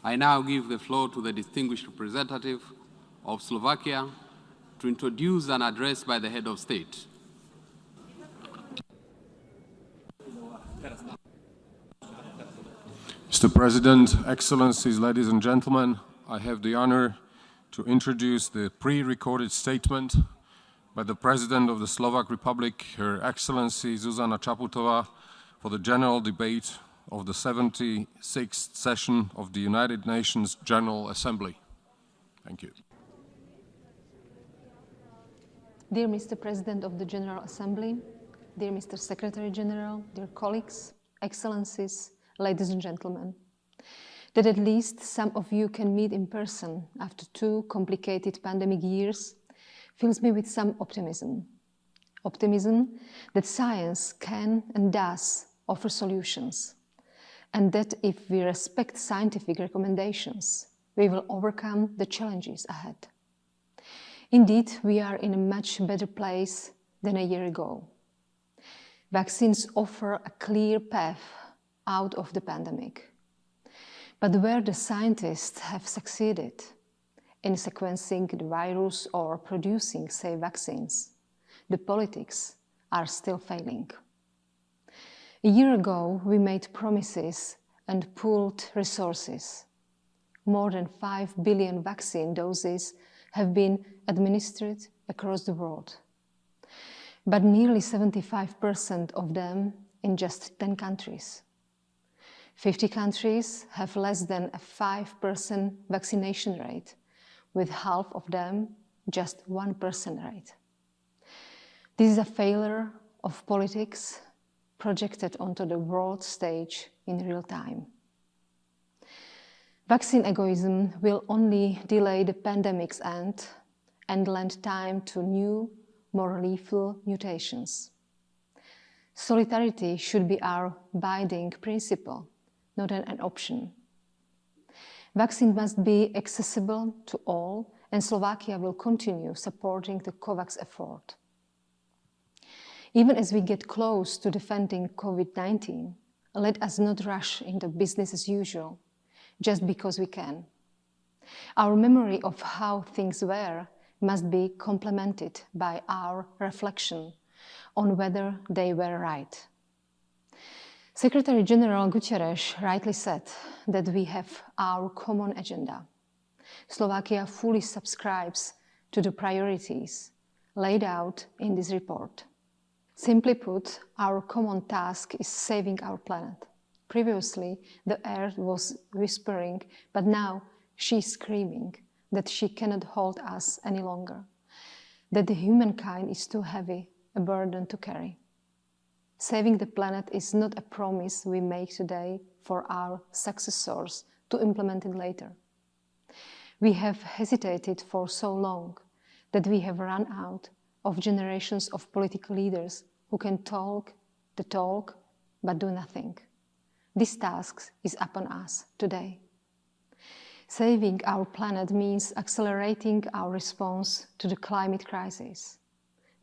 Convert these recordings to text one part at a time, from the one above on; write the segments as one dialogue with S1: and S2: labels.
S1: I now give the floor to the distinguished representative of Slovakia to introduce an address by the head of state.
S2: Mr. President, Excellencies, ladies and gentlemen, I have the honor to introduce the pre-recorded statement by the President of the Slovak Republic, Her Excellency Zuzana Čaputová, for the general debate of the 76th session of the United Nations General Assembly. Thank you.
S3: Dear Mr. President of the General Assembly, dear Mr. Secretary General, dear colleagues, Excellencies, ladies and gentlemen, that at least some of you can meet in person after 2 complicated pandemic years fills me with some optimism. Optimism that science can and does offer solutions, and that if we respect scientific recommendations, we will overcome the challenges ahead. Indeed, we are in a much better place than a year ago. Vaccines offer a clear path out of the pandemic. But where the scientists have succeeded in sequencing the virus or producing safe vaccines, the politics are still failing. A year ago, we made promises and pooled resources. More than 5 billion vaccine doses have been administered across the world, but nearly 75% of them in just 10 countries. 50 countries have less than a 5% vaccination rate, with half of them just 1% rate. This is a failure of politics projected onto the world stage in real time. Vaccine egoism will only delay the pandemic's end and lend time to new, more lethal mutations. Solidarity should be our binding principle, not an option. Vaccine must be accessible to all, and Slovakia will continue supporting the COVAX effort. Even as we get close to defending COVID-19, let us not rush into business as usual, just because we can. Our memory of how things were must be complemented by our reflection on whether they were right. Secretary General Guterres rightly said that we have our common agenda. Slovakia fully subscribes to the priorities laid out in this report. Simply put, our common task is saving our planet. Previously, the earth was whispering, but now she is screaming that she cannot hold us any longer, that the humankind is too heavy a burden to carry. Saving the planet is not a promise we make today for our successors to implement it later. We have hesitated for so long that we have run out of generations of political leaders who can talk the talk but do nothing. This task is upon us today. Saving our planet means accelerating our response to the climate crisis.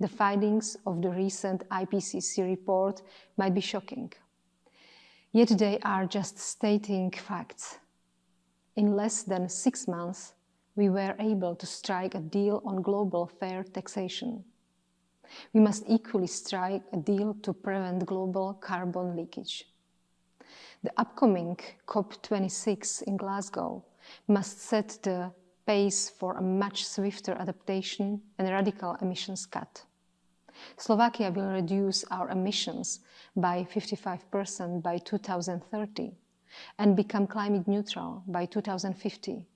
S3: The findings of the recent IPCC report might be shocking, yet they are just stating facts. In less than 6 months, we were able to strike a deal on global fair taxation. We must equally strike a deal to prevent global carbon leakage. The upcoming COP26 in Glasgow must set the pace for a much swifter adaptation and radical emissions cut. Slovakia will reduce our emissions by 55% by 2030 and become climate neutral by 2050,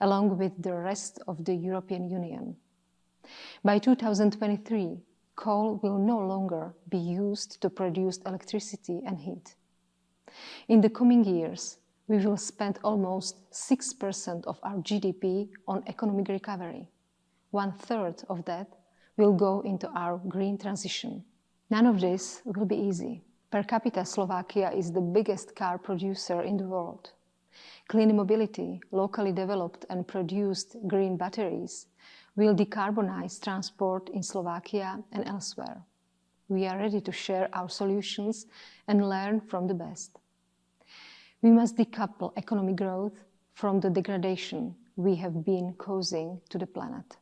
S3: along with the rest of the European Union. By 2023, coal will no longer be used to produce electricity and heat. In the coming years, we will spend almost 6% of our GDP on economic recovery. 1/3 of that will go into our green transition. None of this will be easy. Per capita, Slovakia is the biggest car producer in the world. Clean mobility, locally developed and produced green batteries will decarbonize transport in Slovakia and elsewhere. We are ready to share our solutions and learn from the best. We must decouple economic growth from the degradation we have been causing to the planet,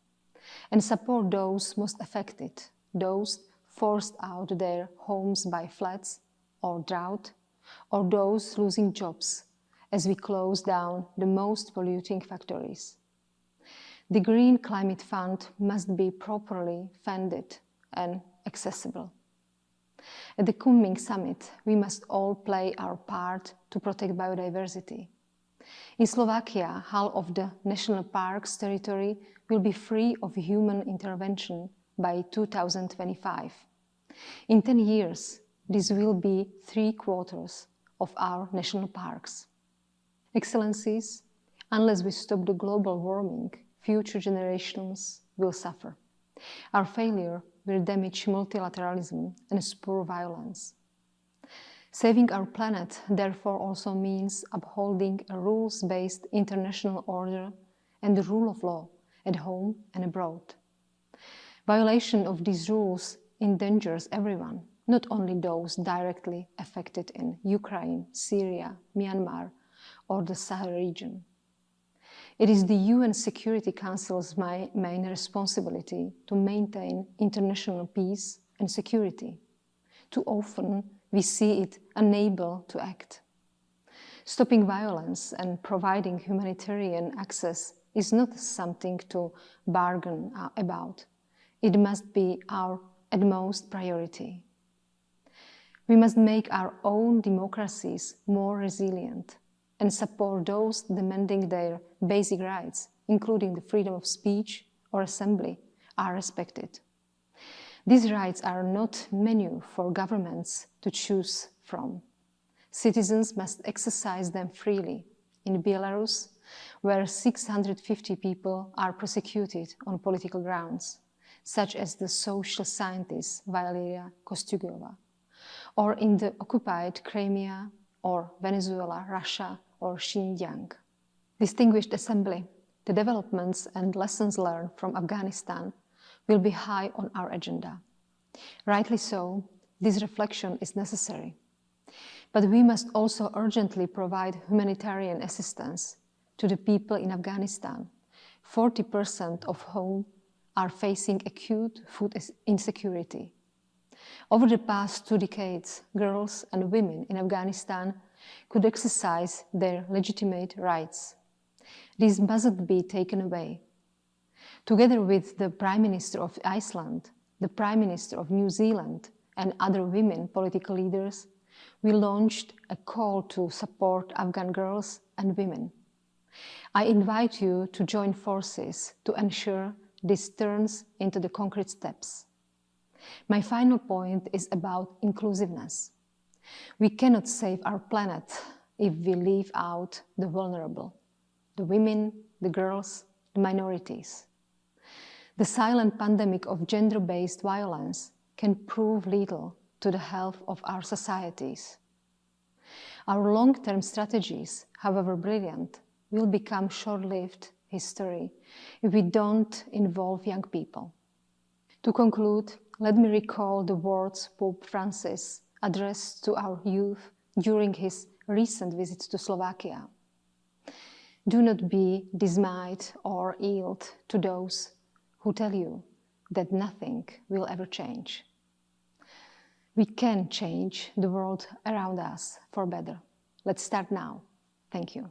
S3: and support those most affected, those forced out of their homes by floods or drought, or those losing jobs as we close down the most polluting factories. The Green Climate Fund must be properly funded and accessible. At the Kunming summit, we must all play our part to protect biodiversity. In Slovakia, half of the national park's territory will be free of human intervention by 2025. In 10 years, this will be 3/4 of our national parks. Excellencies, unless we stop the global warming, future generations will suffer. Our failure will damage multilateralism and spur violence. Saving our planet, therefore, also means upholding a rules-based international order and the rule of law at home and abroad. Violation of these rules endangers everyone, not only those directly affected in Ukraine, Syria, Myanmar, or the Sahel region. It is the UN Security Council's main responsibility to maintain international peace and security. Too often, we see it unable to act. Stopping violence and providing humanitarian access is not something to bargain about. It must be our utmost priority. We must make our own democracies more resilient and support those demanding their basic rights, including the freedom of speech or assembly, are respected. These rights are not menu for governments to choose from. Citizens must exercise them freely. In Belarus, where 650 people are prosecuted on political grounds, such as the social scientist Valeria Kostyugova, or in the occupied Crimea, or Venezuela, Russia, or Xinjiang. Distinguished Assembly, the developments and lessons learned from Afghanistan will be high on our agenda. Rightly so, this reflection is necessary. But we must also urgently provide humanitarian assistance to the people in Afghanistan, 40% of whom are facing acute food insecurity. Over the past 2 decades, girls and women in Afghanistan could exercise their legitimate rights. These mustn't be taken away. Together with the Prime Minister of Iceland, the Prime Minister of New Zealand, and other women political leaders, we launched a call to support Afghan girls and women. I invite you to join forces to ensure this turns into the concrete steps. My final point is about inclusiveness. We cannot save our planet if we leave out the vulnerable, the women, the girls, the minorities. The silent pandemic of gender-based violence can prove lethal to the health of our societies. Our long-term strategies, however brilliant, will become short-lived history if we don't involve young people. To conclude, let me recall the words Pope Francis addressed to our youth during his recent visit to Slovakia. Do not be dismayed or yield to those who tell you that nothing will ever change. We can change the world around us for better. Let's start now. Thank you.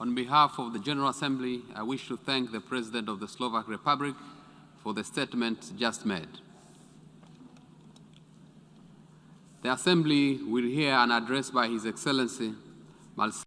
S1: On behalf of the General Assembly, I wish to thank the President of the Slovak Republic for the statement just made. The Assembly will hear an address by His Excellency Marcel